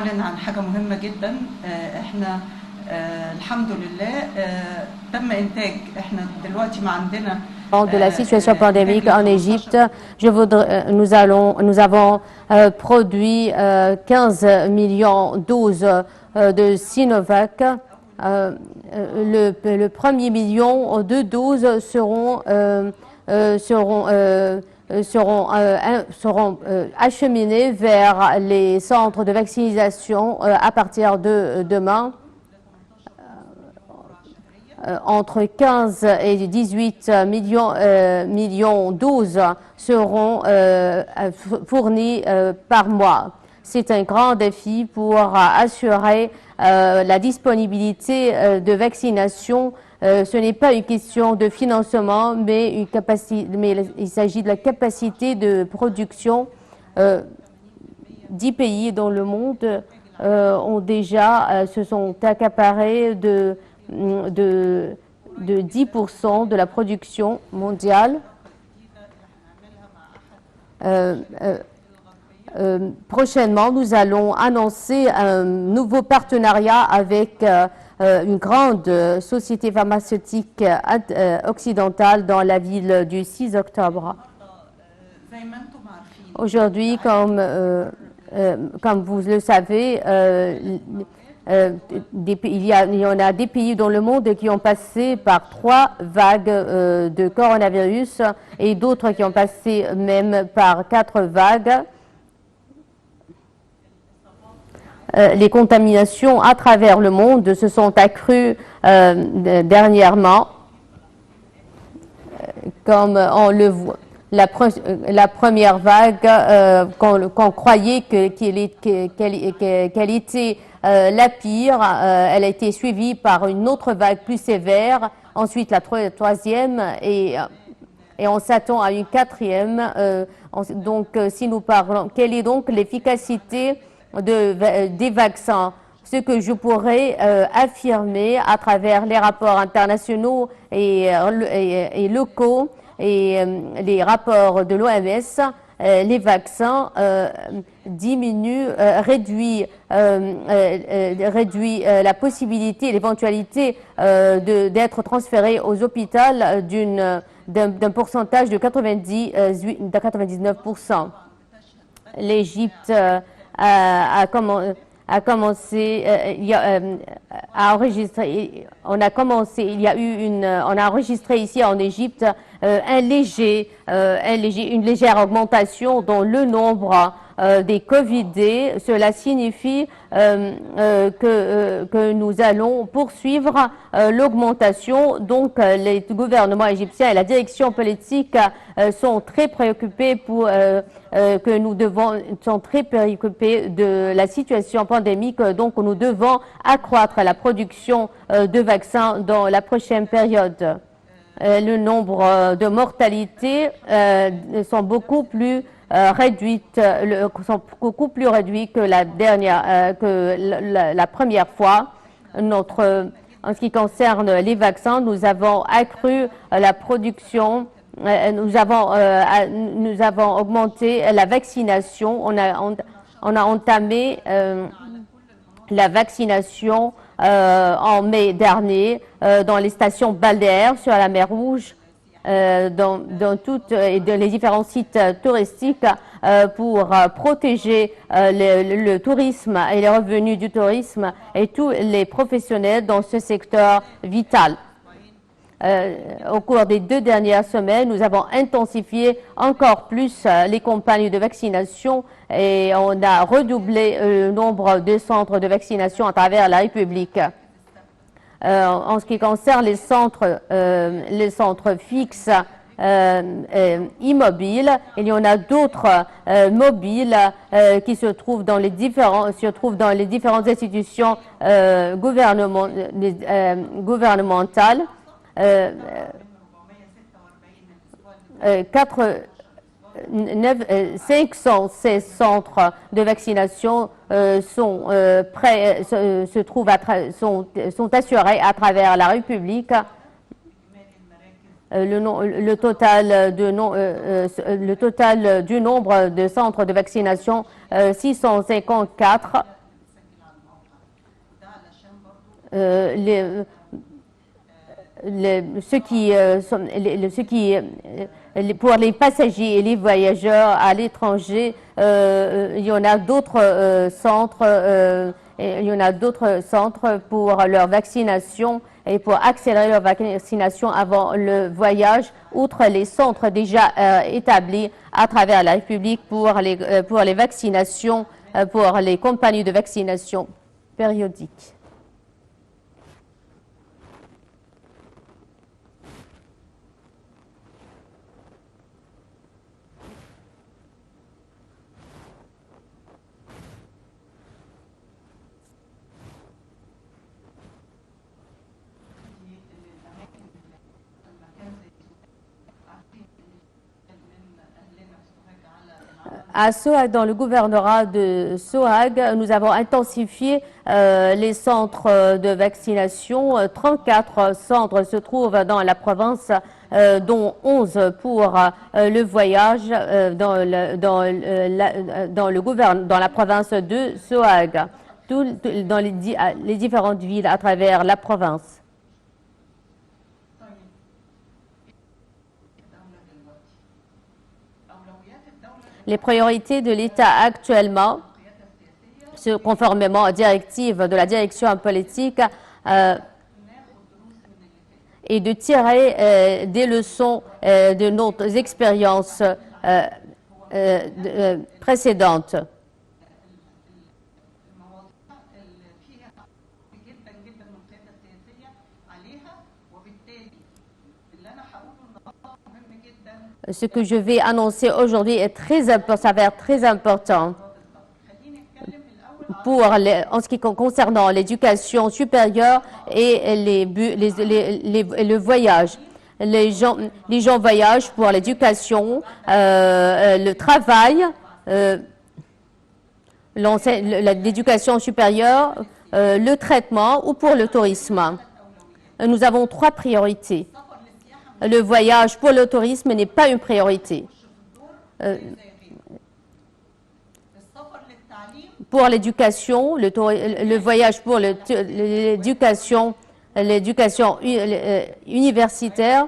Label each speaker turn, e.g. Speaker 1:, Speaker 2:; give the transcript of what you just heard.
Speaker 1: أعلن عن حاجة مهمة جدا. إحنا الحمد لله تم إنتاج. إحنا دلوقتي ما عندنا
Speaker 2: de la situation pandémique en Égypte, nous avons produit 15 millions doses de Sinovac. Le premier million de doses seront acheminées vers les centres de vaccination à partir de demain. Entre 15 et 18 millions de doses seront fournies par mois. C'est un grand défi pour assurer la disponibilité de vaccination. Ce n'est pas une question de financement, mais il s'agit de la capacité de production. 10 pays dans le monde ont déjà se sont accaparés de 10% de la production mondiale. Prochainement, nous allons annoncer un nouveau partenariat avec une grande société pharmaceutique occidentale dans la ville du 6 octobre. Aujourd'hui, comme vous le savez, il y en a des pays dans le monde qui ont passé par 3 vagues de coronavirus et d'autres qui ont passé même par 4 vagues. Les contaminations à travers le monde se sont accrues dernièrement. Comme on le voit, la première vague, qu'on croyait qu'elle était la pire, elle a été suivie par une autre vague plus sévère, ensuite la troisième et on s'attend à une quatrième. Donc, si nous parlons, quelle est donc l'efficacité des vaccins? Ce que je pourrais affirmer à travers les rapports internationaux et locaux et les rapports de l'OMS, les vaccins réduisent la possibilité, l'éventualité d'être transféré aux hôpitaux d'un pourcentage de 99%. L'Égypte a commencé à enregistrer. On a enregistré ici en Égypte une légère augmentation dans le nombre des Covidés. Cela signifie que nous allons poursuivre l'augmentation. Donc, les gouvernements égyptiens et la direction politique sont très préoccupés sont très préoccupés de la situation pandémique. Donc, nous devons accroître la production de vaccins dans la prochaine période. Le nombre de mortalités sont beaucoup plus réduits que la première fois. En ce qui concerne les vaccins, nous avons accru la production. Nous avons augmenté la vaccination. On a entamé la vaccination en mai dernier dans les stations balnéaires sur la mer Rouge, dans les différents sites touristiques pour protéger le tourisme et les revenus du tourisme et tous les professionnels dans ce secteur vital. Au cours des 2 dernières semaines, nous avons intensifié encore plus les campagnes de vaccination et on a redoublé le nombre de centres de vaccination à travers la République. En ce qui concerne les centres fixes immobiles, il y en a d'autres mobiles qui se trouvent dans les différentes institutions gouvernementales. 516 centres de vaccination sont assurés à travers la République. Le total du nombre de centres de vaccination, 654. pour les passagers et les voyageurs à l'étranger, il y en a d'autres centres pour leur vaccination et pour accélérer leur vaccination avant le voyage, outre les centres déjà établis à travers la République pour les vaccinations, pour les compagnies de vaccination périodiques. À Sohag, dans le gouvernorat de Sohag, nous avons intensifié les centres de vaccination. 34 centres se trouvent dans la province, dont 11 pour le voyage dans la province de Sohag, dans les différentes villes à travers la province. Les priorités de l'État actuellement, conformément aux directives de la direction politique, est de tirer des leçons de nos expériences précédentes. Ce que je vais annoncer aujourd'hui s'avère très important en ce qui concerne l'éducation supérieure et le voyage. Les gens voyagent pour l'éducation, le travail, l'éducation supérieure, le traitement ou pour le tourisme. Nous avons 3 priorités. Le voyage pour le tourisme n'est pas une priorité. Pour l'éducation, le voyage pour l'éducation universitaire